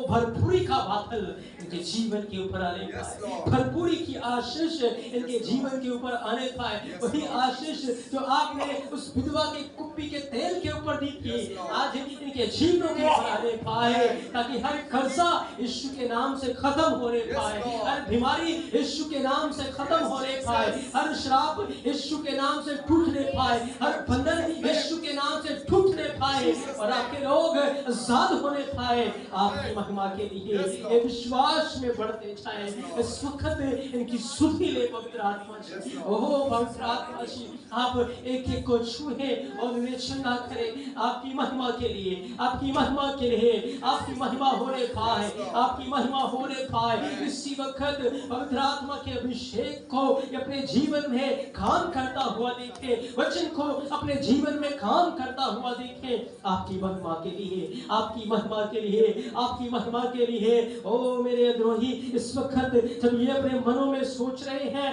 भरपूरी का बादल इनके जीवन के ऊपर आने पाए, भरपूरी की आशीष इनके जीवन के ऊपर आने पाए, वही आशीष जो आपने उस विधवा के कुप्पी के तेल के ऊपर दी थी, आज इनके जीवनों के ऊपर आने पाए, ताकि हर कर्जा यीशु के नाम से खत्म होने पाए, हर बीमारी यीशु के नाम से खत्म होने पाए, हर श्राप यीशु के नाम से टूटने पाए, हर बंधन यीशु के नाम से टूटने पाए, और आपके लोग आजाद होने पाए आपकी महिमा के लिए। ये विश्वास में बढ़ते जाए। इस वक्त इनकी सुधि ले पवित्र आत्मा जी, पवित्र आत्मा जी, आप एक एक को छूहे और निरीक्षण करें आपकी महिमा के लिए, आपकी महिमा के लिए, आपकी महिमा होने पाए, आपकी महिमा होने पाए। इसी वक्त पवित्र आत्मा के अभिषेक को अपने जीवन में काम करता हुआ देखे, वचन को अपने जीवन में काम करता हुआ देखे, आपकी महिमा के लिए, आपकी महिमा के लिए, आपकी महिमा के लिए। मेरे द्रोही इस वक्त जब ये अपने मनों में सोच रहे हैं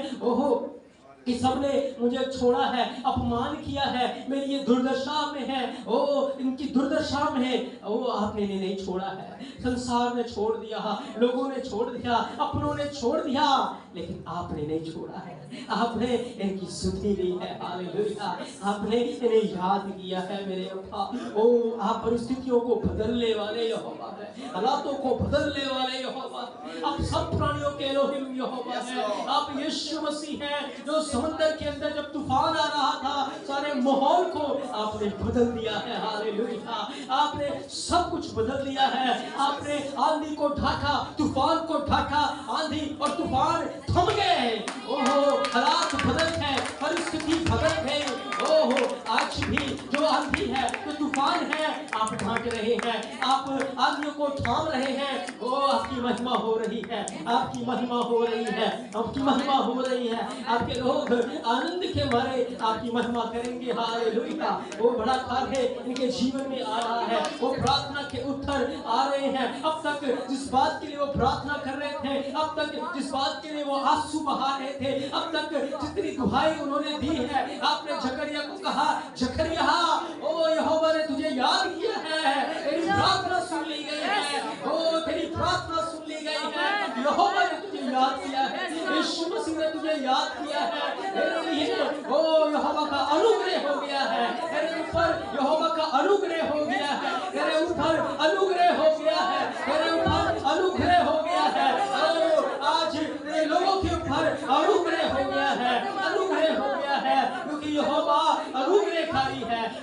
कि सबने मुझे छोड़ा है, अपमान किया है, मेरी ये दुर्दशा में है, इनकी दुर्दशा में है, आपने नहीं छोड़ा है, संसार ने छोड़ दिया, लोगों ने छोड़ दिया, अपनों ने छोड़ दिया, लेकिन आपने नहीं छोड़ा है, आपने इनकी सुधि ली है। हालेलुया। आपने इन्हें याद किया है मेरे अब्बा। आप परिस्थितियों को बदलने वाले यहोवा है, हालातों को बदलने वाले यहोवा है, आप सब प्राणियों के एलोहिम यहोवा है। आप यीशु मसीह हैं जो समंदर के अंदर जब तूफान आ रहा था, सारे माहौल को आपने बदल दिया है। हालेलुया। आपने सब कुछ बदल दिया है। आपने आंधी को ढाका, तूफान को ढाका, आंधी और तूफान थम गए। हालात बदल गए, परिस्थिति बदल गई। आज भी जो आंधी है, जो तूफान है, आप ढांक रहे हैं, आप आंधियों को थाम रहे हैं। आपकी महिमा हो रही है, आपकी महिमा हो रही है, आपकी महिमा हो रही है। आपके लोग आनंद के मारे आपकी महिमा करेंगे। हालेलुया। वो बड़ा कार्य इनके जीवन में आ रहा है, वो प्रार्थना के उत्तर आ रहे हैं। अब तक जिस बात के लिए वो प्रार्थना कर रहे थे, अब तक जिस बात के लिए वो आंसू बहा रहे थे, अब तक जितनी दुहाई उन्होंने दी है, आपने जकरिया को कहा, जकरिया यहोवा ने तुझे याद किया है, तेरी प्रार्थना सुन ली गई है, तेरी प्रार्थना सुन ली गई है। यहोवा ने तुझे याद किया है, यीशु मसीह ने तुझे याद किया है। तेरे लिए यहोवा का अनुग्रह हो गया है, तेरे ऊपर यहोवा का अनुग्रह हो गया है, तेरे ऊपर अनुग्रह हो गया है।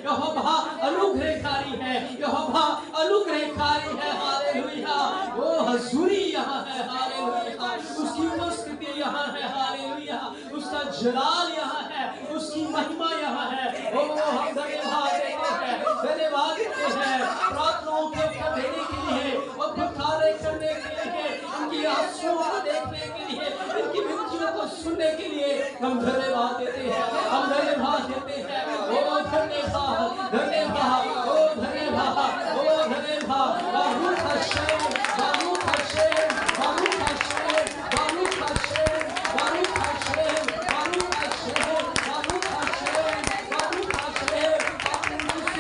यहोवा अनुग्रहकारी है, यहोवा अनुग्रहकारी है। हालेलुया। ओ हजूरी यहाँ है। हालेलुया। उसकी उपस्थिति यहाँ है। हालेलुया। उसका जलाल यहाँ है, उसकी महिमा यहाँ है। ओ हम धन्यवाद देते हैं, धन्यवाद देते हैं प्रार्थनाओं के उत्तर देने के लिए और कार्य करने के लिए, इनकी आंसुओं को देखने के लिए, इनकी विनतियों को सुनने के लिए हम धन्यवाद देते हैं, हम धन्यवाद देते हैं। ओ धन्यवाद, धन्यवाद, ओ धन्यवाद, ओ धन्यवाद। बारूक हशेम, बारूक हशेम, बारूक हशेम, बारूक हशेम, बारूक हशेम, बारूक हशेम, बारूक हशेम, बारूक हशेम। आपने मुझे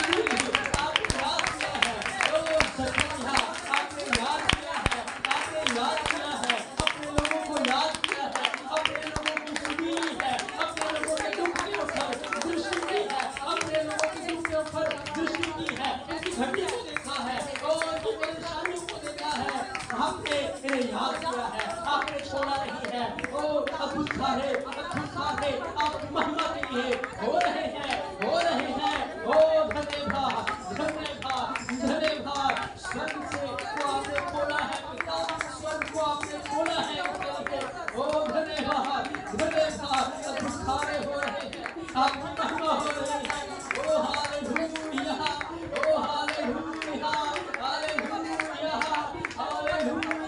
आपने याद किया है। ओ सच्चा आपने याद किया है, आपने याद किया है, अपने लोगों को याद किया है, अपने लोगों को सुनी है, अपने लोगों के दुख के ऊपर दृष्टि की है, अपने लोगों के दुख के ऊपर दृष्टि की है, इनकी घटी को देखा है और इनकी परेशानियों को देखा है। आपने इन्हें याद किया है, आपने छोड़ा नहीं है। ओ अद्भुत कार्य, अद्भुत कार्य आप महिमा के लिए हो रहे हैं, हो रहे हैं। ओ धन्यवाद, धन्यवाद, धन्यवाद। स्वर्ग से को आपने खोला है पिता, स्वर्ग को आपने खोला है उनके लिए। ओ धन्यवाद, धन्यवाद। अद्भुत कार्य हो रहे हैं, आपकी महिमा हो रही है। ओ हालेलुया, ओ हालेलुया, हालेलुया, हालेलुया,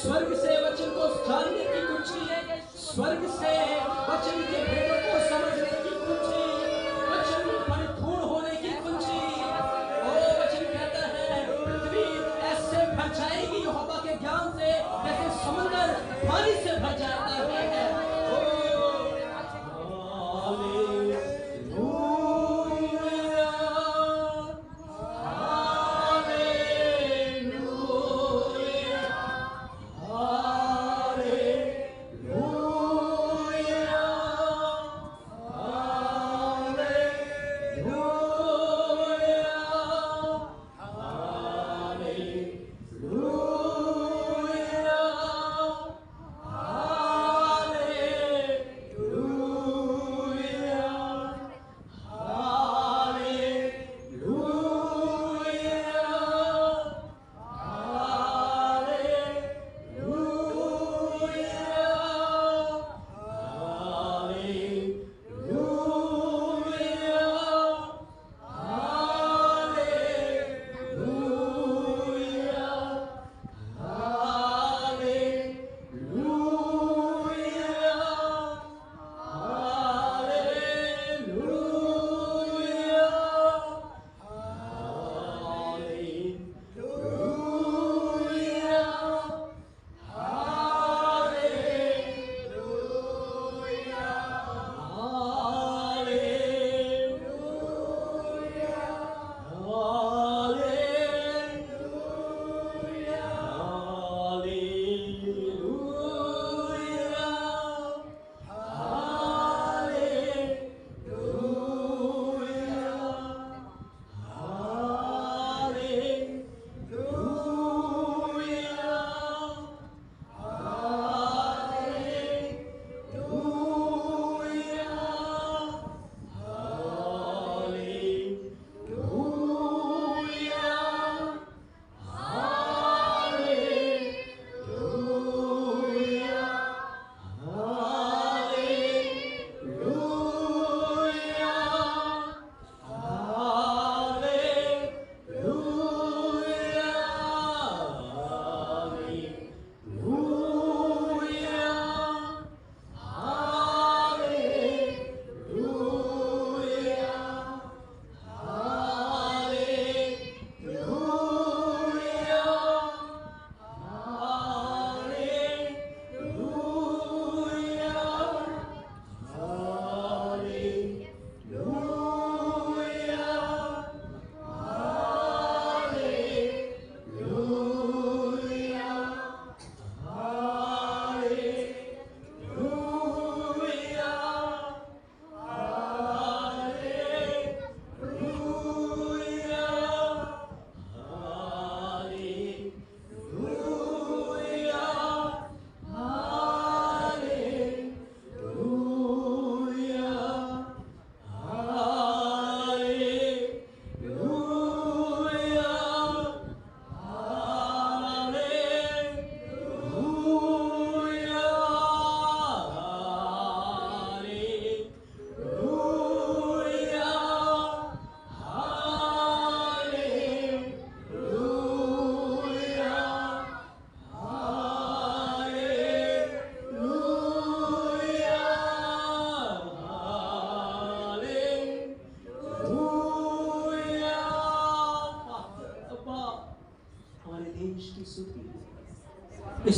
स्वर्ग से वचन को जानने की कुंजी, स्वर्ग से वचन के भेदों को समझने की कुंजी, वचन में परिपूर्ण होने की कुंजी। ओ वचन कहता है पृथ्वी ऐसे भर जाएगी यहोवा के ज्ञान से जैसे समुद्र पानी से भर जाता है। ओ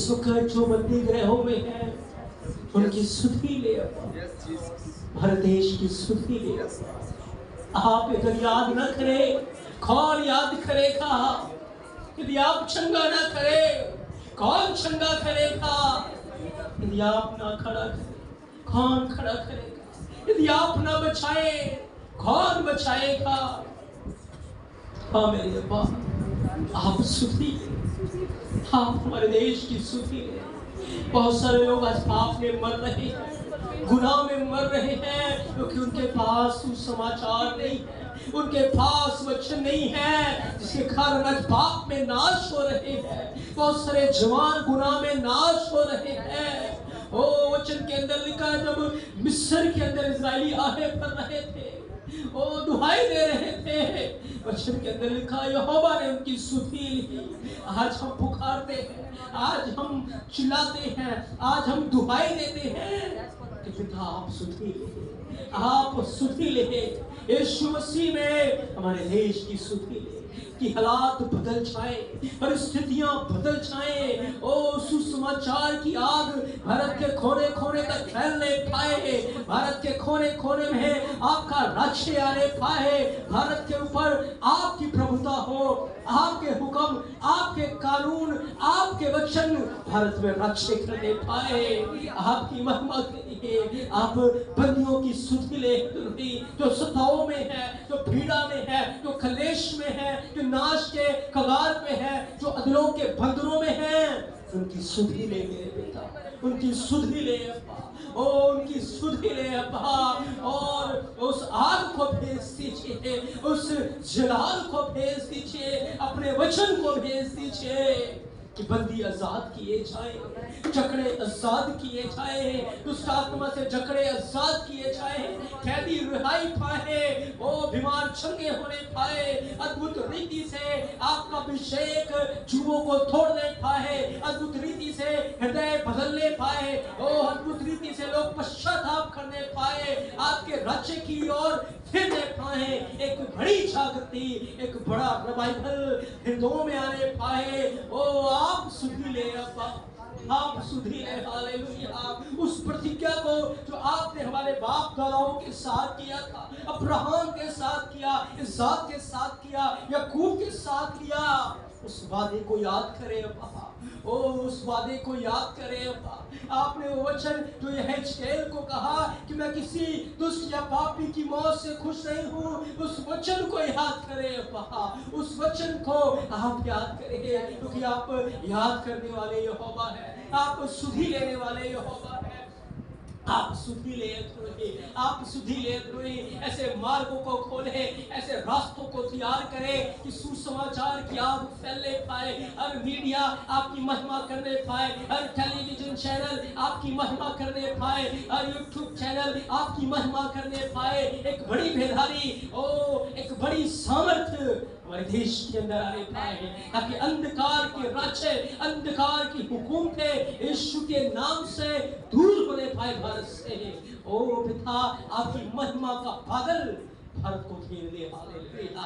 इस वक्त जो बंदी गृहों में है उनकी सुधि ले अब्बा, भारत देश की सुधि ले अब्बा। आप अगर याद न करें कौन याद करेगा? यदि आप चंगा ना करे कौन चंगा करेगा? यदि आप ना खड़ा करे कौन खड़ा करेगा? यदि आप ना बचाए कौन बचाएगा? हाँ मेरे अब्बा, आप सुधि, आप हमारे देश की सुधि। बहुत सारे लोग आज पाप में मर रहे हैं, गुनाह में मर रहे हैं, क्योंकि उनके पास सुसमाचार नहीं है, उनके पास वचन नहीं है, जिसके कारण आज पाप में नाश हो रहे हैं। बहुत सारे जवान गुनाह में नाश हो रहे हैं। ओ वचन के अंदर लिखा है, जब मिस्र के अंदर इजरायली आहे कर रहे थे, ओ दुहाई दे रहे थे, वचन के अंदर लिखा यहोवा ने उनकी सुधि ली। आज हम पुकारते हैं, आज हम चिल्लाते हैं, आज हम दुहाई देते हैं कि पिता आप सुधि ले, आप सुधि ले। यीशु मसीह में हमारे देश की सुधि ले कि हालात बदल जाए, परिस्थितियां बदल जाए। ओ सुसमाचार की आग भारत के कोने कोने तक फैलने पाए, भारत के कोने कोने में आपका राज्य आने पाए, भारत के ऊपर आपकी प्रभुता हो, आपके हुक्म, आपके कानून, आपके वचन भारत में राज्य करने पाए। आपकी महिमा के लिए आप बंदियों की सुधि ले, जो सताओं में है, जो पीड़ा में है, जो कलेश में है, जो नाश के कगार पे है, जो अदलों के बंदरों में है, उनकी सुधि ले मेरे बेटा, उनकी सुधि ले अब्बा, ओ उनकी सुधि ले अब्बा। और उस आग को भेज दीजिए, उस जलाल को भेज दीजिए, अपने वचन को भेज दीजिए कि बंदी आजाद किए जाए, जकड़े आजाद किए जाए, दुष्ट आत्मा से जकड़े आजाद किए जाए, कैदी रिहाई पाए, ओ बीमार चंगे होने पाए, अद्भुत रीति से आपका अभिषेक जुओं को तोड़ने पाए, अद्भुत रीति से हृदय बदलने पाए, ओ अद्भुत रीति से लोग पश्चाताप करने पाए, आपके राज्य की ओर फिरने पाए, एक बड़ी जागृति, एक बड़ा रिवाइवल हृदयों में आने पाए। ओ आप सुधि ले अब्बा, आप सुधि ले, हालेलुया। उस प्रतिज्ञा को जो आपने हमारे बाप दादाओं के साथ किया था, अब्राहम के साथ किया, इसहाक के साथ किया, याकूब के साथ किया, उस वादे को याद करें अब्बा, ओ उस वादे को याद करें अब्बा। आपने वो वचन जो यहेजकेल को कहा कि मैं किसी दुष्ट या पापी की मौत से खुश नहीं हूँ, उस वचन को याद करें अब्बा, उस वचन को आप याद करें, क्योंकि आप याद करने वाले यहोवा है, आप सुधि लेने वाले यहोवा है। आप सुधि ले द्रोही, आप सुधि ले द्रोही, ऐसे मार्गों को खोले, ऐसे रास्तों को तैयार करें कि सुसमाचार की आग फैलने पाए, हर मीडिया आपकी महिमा करने पाए, हर टेलीविजन चैनल आपकी महिमा करने पाए, हर यूट्यूब चैनल आपकी महिमा करने पाए। एक बड़ी बेदारी, ओ एक बड़ी सामर्थ्य हमारे देश के अंदर आने पाए, ताकि अंधकार के राज्य, अंधकार की हुकूमतें यीशु के नाम से दूर होने पाए भारत से। ओ पिता, आपकी महिमा का बादल भारत को घेर ले, हालेलुया।